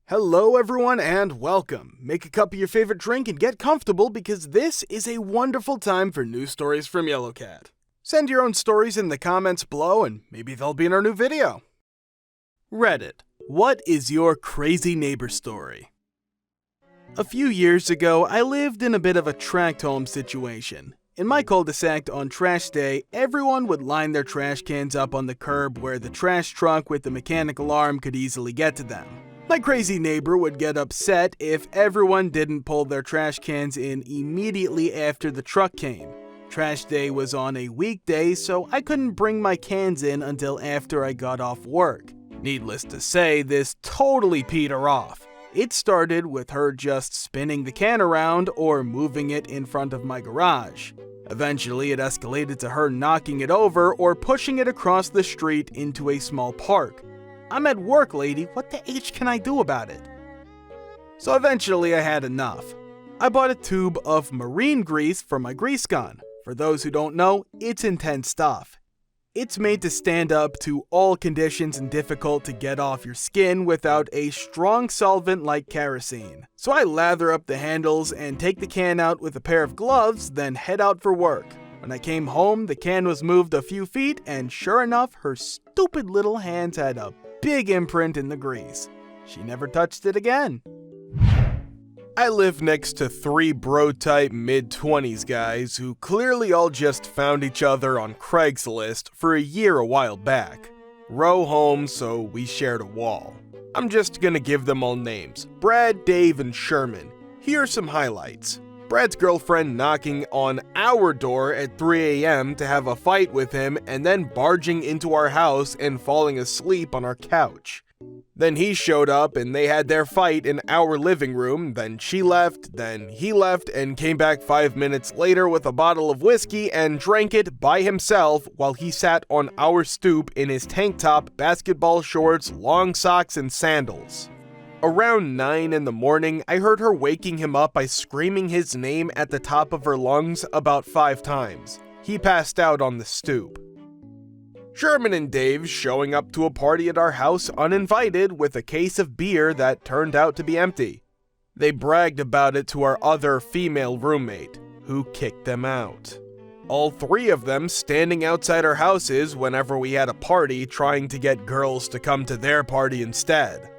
Hello everyone and welcome. Make a cup of your favorite drink and get comfortable because this is a wonderful time for news stories from Yellow Cat. Send your own stories in the comments below and maybe they'll be in our new video. Reddit. What is your crazy neighbor story? A few years ago, I lived in a bit of a tract home situation. In my cul-de-sac on trash day, everyone would line their trash cans up on the curb where the trash truck with the mechanical arm could easily get to them. My crazy neighbor would get upset if everyone didn't pull their trash cans in immediately after the truck came. Trash day was on a weekday, so I couldn't bring my cans in until after I got off work. Needless to say, this totally peed her off. It started with her just spinning the can around or moving it in front of my garage. Eventually, it escalated to her knocking it over or pushing it across the street into a small park. I'm at work, lady. What the H can I do about it? So eventually I had enough. I bought a tube of marine grease for my grease gun. For those who don't know, it's intense stuff. It's made to stand up to all conditions and difficult to get off your skin without a strong solvent like kerosene. So I lather up the handles and take the can out with a pair of gloves, then head out for work. When I came home, the can was moved a few feet, and sure enough, her stupid little hands had a big imprint in the grease. She never touched it again. I live next to three bro-type mid-20s guys who clearly all just found each other on Craigslist for a year a while back. Row home, so we shared a wall. I'm just gonna give them all names: Brad, Dave, and Sherman. Here are some highlights. Brad's girlfriend knocking on our door at 3 a.m. to have a fight with him and then barging into our house and falling asleep on our couch. Then he showed up and they had their fight in our living room, then she left, then he left and came back 5 minutes later with a bottle of whiskey and drank it by himself while he sat on our stoop in his tank top, basketball shorts, long socks, and sandals. Around 9 in the morning, I heard her waking him up by screaming his name at the top of her lungs about 5 times. He passed out on the stoop. Sherman and Dave showing up to a party at our house uninvited with a case of beer that turned out to be empty. They bragged about it to our other female roommate, who kicked them out. All 3 of them standing outside our houses whenever we had a party trying to get girls to come to their party instead.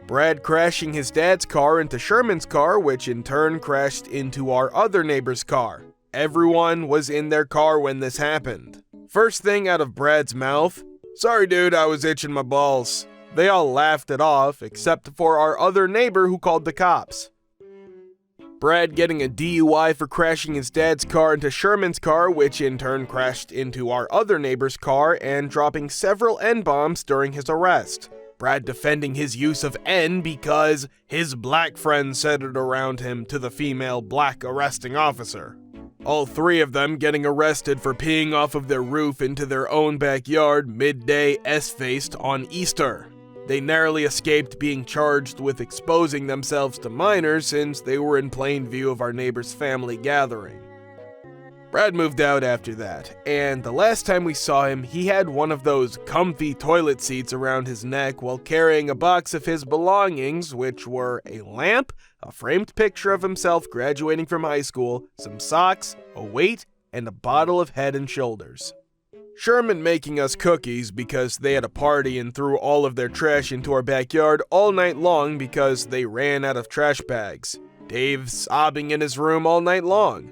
Brad crashing his dad's car into Sherman's car, which in turn crashed into our other neighbor's car. Everyone was in their car when this happened. First thing out of Brad's mouth, "Sorry dude, I was itching my balls." They all laughed it off, except for our other neighbor who called the cops. Brad getting a DUI for crashing his dad's car into Sherman's car, which in turn crashed into our other neighbor's car and dropping several N-bombs during his arrest. Brad defending his use of N because his black friend said it around him to the female black arresting officer. All 3 of them getting arrested for peeing off of their roof into their own backyard midday S-faced on Easter. They narrowly escaped being charged with exposing themselves to minors since they were in plain view of our neighbor's family gathering. Brad moved out after that, and the last time we saw him, he had one of those comfy toilet seats around his neck while carrying a box of his belongings, which were a lamp, a framed picture of himself graduating from high school, some socks, a weight, and a bottle of Head and Shoulders. Sherman making us cookies because they had a party and threw all of their trash into our backyard all night long because they ran out of trash bags. Dave sobbing in his room all night long.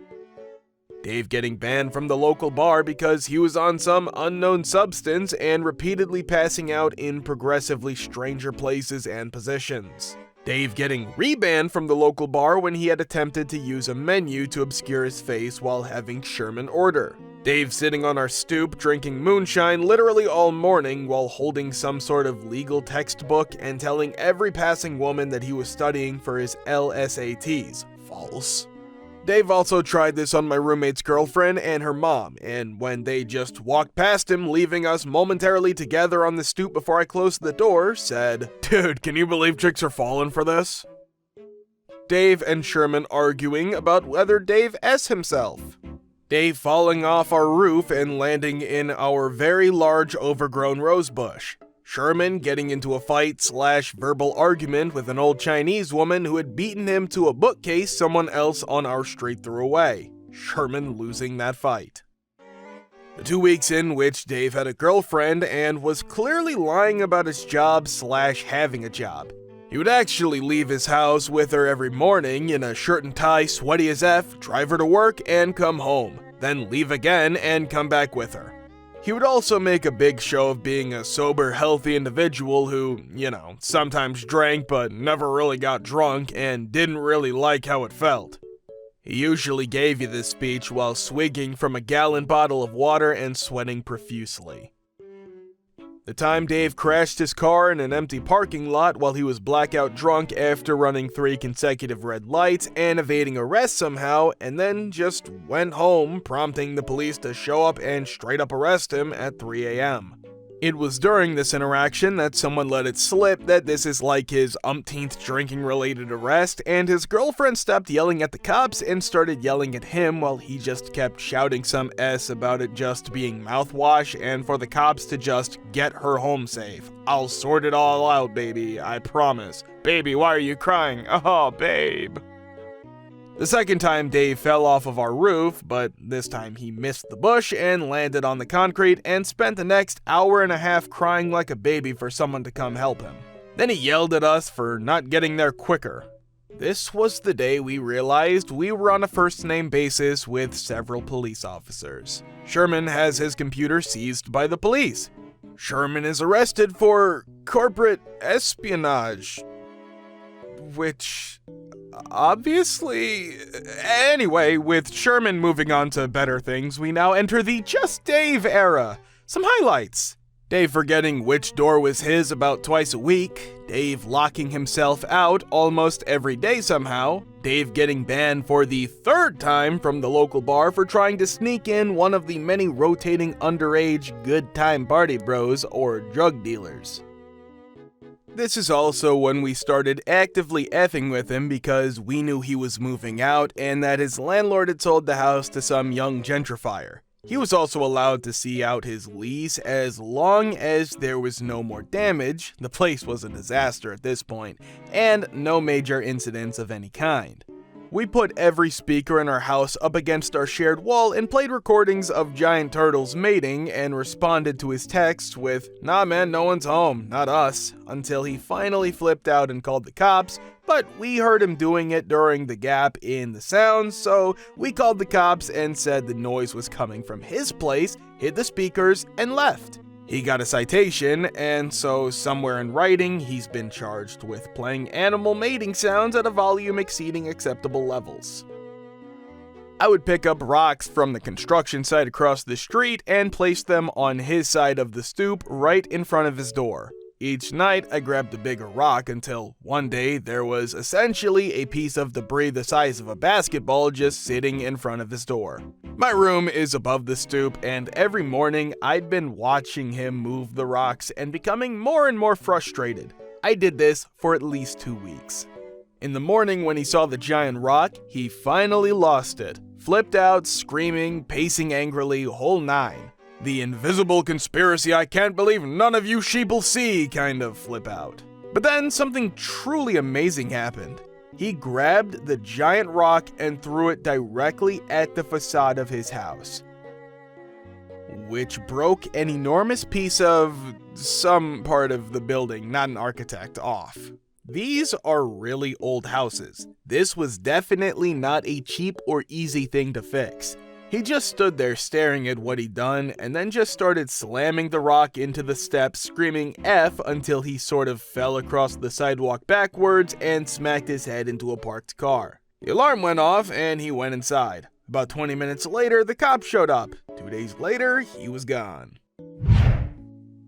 Dave getting banned from the local bar because he was on some unknown substance and repeatedly passing out in progressively stranger places and positions. Dave getting rebanned from the local bar when he had attempted to use a menu to obscure his face while having Sherman order. Dave sitting on our stoop drinking moonshine literally all morning while holding some sort of legal textbook and telling every passing woman that he was studying for his LSATs. False. Dave also tried this on my roommate's girlfriend and her mom, and when they just walked past him, leaving us momentarily together on the stoop before I closed the door, said, "Dude, can you believe chicks are falling for this?" Dave and Sherman arguing about whether Dave S himself. Dave falling off our roof and landing in our very large overgrown rose bush. Sherman getting into a fight/verbal argument with an old Chinese woman who had beaten him to a bookcase someone else on our street threw away. Sherman losing that fight. The 2 weeks in which Dave had a girlfriend and was clearly lying about his job/having a job. He would actually leave his house with her every morning in a shirt and tie, sweaty as F, drive her to work and come home, then leave again and come back with her. He would also make a big show of being a sober, healthy individual who, sometimes drank but never really got drunk and didn't really like how it felt. He usually gave you this speech while swigging from a gallon bottle of water and sweating profusely. The time Dave crashed his car in an empty parking lot while he was blackout drunk after running 3 consecutive red lights and evading arrest somehow, and then just went home, prompting the police to show up and straight up arrest him at 3 a.m. It was during this interaction that someone let it slip that this is like his umpteenth drinking-related arrest, and his girlfriend stopped yelling at the cops and started yelling at him while he just kept shouting some S about it just being mouthwash and for the cops to just get her home safe. I'll sort it all out, baby, I promise. Baby, why are you crying? Oh, babe. The second time Dave fell off of our roof, but this time he missed the bush and landed on the concrete and spent the next hour and a half crying like a baby for someone to come help him. Then he yelled at us for not getting there quicker. This was the day we realized we were on a first-name basis with several police officers. Sherman has his computer seized by the police. Sherman is arrested for corporate espionage, which obviously... Anyway, with Sherman moving on to better things, we now enter the Just Dave era. Some highlights. Dave forgetting which door was his about twice a week, Dave locking himself out almost every day somehow, Dave getting banned for the 3rd time from the local bar for trying to sneak in one of the many rotating underage good time party bros or drug dealers. This is also when we started actively effing with him because we knew he was moving out and that his landlord had sold the house to some young gentrifier. He was also allowed to see out his lease as long as there was no more damage, the place was a disaster at this point, and no major incidents of any kind. We put every speaker in our house up against our shared wall and played recordings of giant turtles mating and responded to his texts with, "Nah man, no one's home, not us," until he finally flipped out and called the cops, but we heard him doing it during the gap in the sound, so we called the cops and said the noise was coming from his place, hid the speakers, and left. He got a citation, and so somewhere in writing, he's been charged with playing animal mating sounds at a volume exceeding acceptable levels. I would pick up rocks from the construction site across the street and place them on his side of the stoop right in front of his door. Each night, I grabbed a bigger rock until one day there was essentially a piece of debris the size of a basketball just sitting in front of his door. My room is above the stoop, and every morning I'd been watching him move the rocks and becoming more and more frustrated. I did this for at least 2 weeks. In the morning when he saw the giant rock, he finally lost it. Flipped out, screaming, pacing angrily, whole 9. The invisible conspiracy I can't believe none of you sheep'll see kind of flip out. But then something truly amazing happened. He grabbed the giant rock and threw it directly at the facade of his house, which broke an enormous piece of some part of the building, not an architect, off. These are really old houses. This was definitely not a cheap or easy thing to fix. He just stood there staring at what he'd done and then just started slamming the rock into the steps, screaming F until he sort of fell across the sidewalk backwards and smacked his head into a parked car. The alarm went off and he went inside. About 20 minutes later, the cops showed up. 2 days later, he was gone.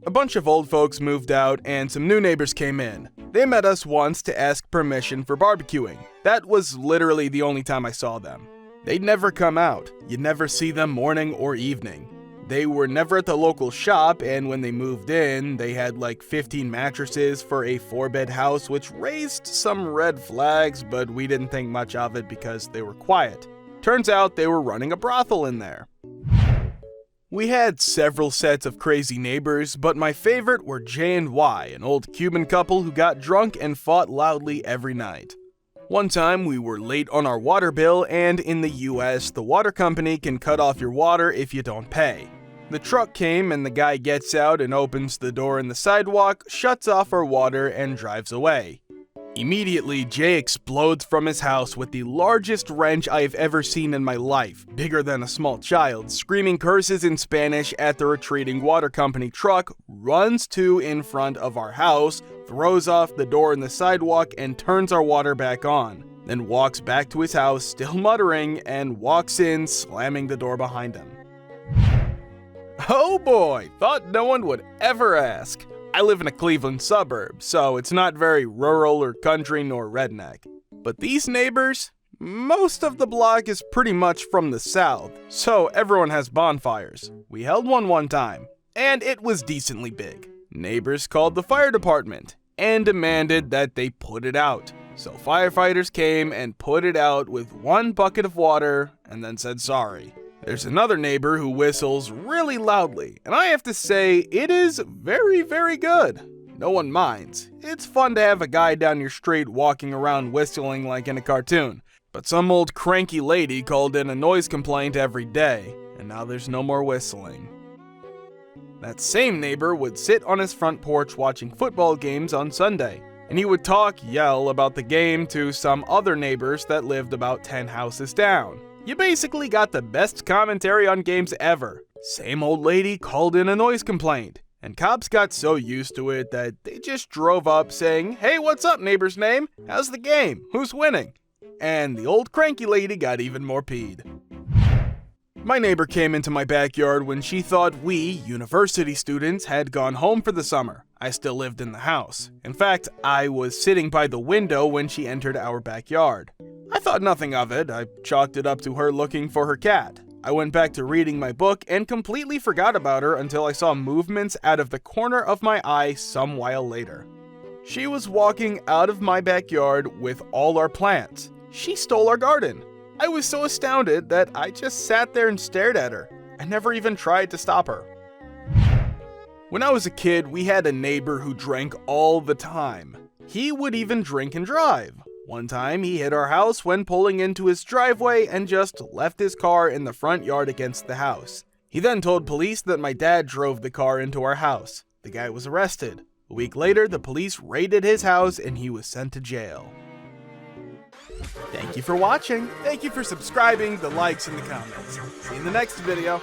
A bunch of old folks moved out and some new neighbors came in. They met us once to ask permission for barbecuing. That was literally the only time I saw them. They'd never come out. You'd never see them morning or evening. They were never at the local shop, and when they moved in, they had like 15 mattresses for a 4-bed house, which raised some red flags, but we didn't think much of it because they were quiet. Turns out they were running a brothel in there. We had several sets of crazy neighbors, but my favorite were J and Y, an old Cuban couple who got drunk and fought loudly every night. One time we were late on our water bill, and in the US, the water company can cut off your water if you don't pay. The truck came and the guy gets out and opens the door in the sidewalk, shuts off our water, and drives away. Immediately, Jay explodes from his house with the largest wrench I've ever seen in my life, bigger than a small child, screaming curses in Spanish at the retreating water company truck, runs to in front of our house, throws off the door in the sidewalk, and turns our water back on. Then walks back to his house, still muttering, and walks in, slamming the door behind him. Oh boy, thought no one would ever ask. I live in a Cleveland suburb, so it's not very rural or country nor redneck. But these neighbors, most of the block is pretty much from the south, so everyone has bonfires. We held one time, and it was decently big. Neighbors called the fire department and demanded that they put it out. So firefighters came and put it out with one bucket of water and then said sorry. There's another neighbor who whistles really loudly, and I have to say, it is very, very good. No one minds. It's fun to have a guy down your street walking around whistling like in a cartoon. But some old cranky lady called in a noise complaint every day, and now there's no more whistling. That same neighbor would sit on his front porch watching football games on Sunday, and he would yell about the game to some other neighbors that lived about 10 houses down. You basically got the best commentary on games ever. Same old lady called in a noise complaint, and cops got so used to it that they just drove up saying, "Hey, what's up, neighbor's name? How's the game? Who's winning?" And the old cranky lady got even more peed. My neighbor came into my backyard when she thought we, university students, had gone home for the summer. I still lived in the house. In fact, I was sitting by the window when she entered our backyard. I thought nothing of it. I chalked it up to her looking for her cat. I went back to reading my book and completely forgot about her until I saw movements out of the corner of my eye some while later. She was walking out of my backyard with all our plants. She stole our garden. I was so astounded that I just sat there and stared at her. I never even tried to stop her. When I was a kid, we had a neighbor who drank all the time. He would even drink and drive. One time, he hit our house when pulling into his driveway and just left his car in the front yard against the house. He then told police that my dad drove the car into our house. The guy was arrested. A week later, the police raided his house and he was sent to jail. Thank you for watching. Thank you for subscribing, the likes, and the comments. See you in the next video.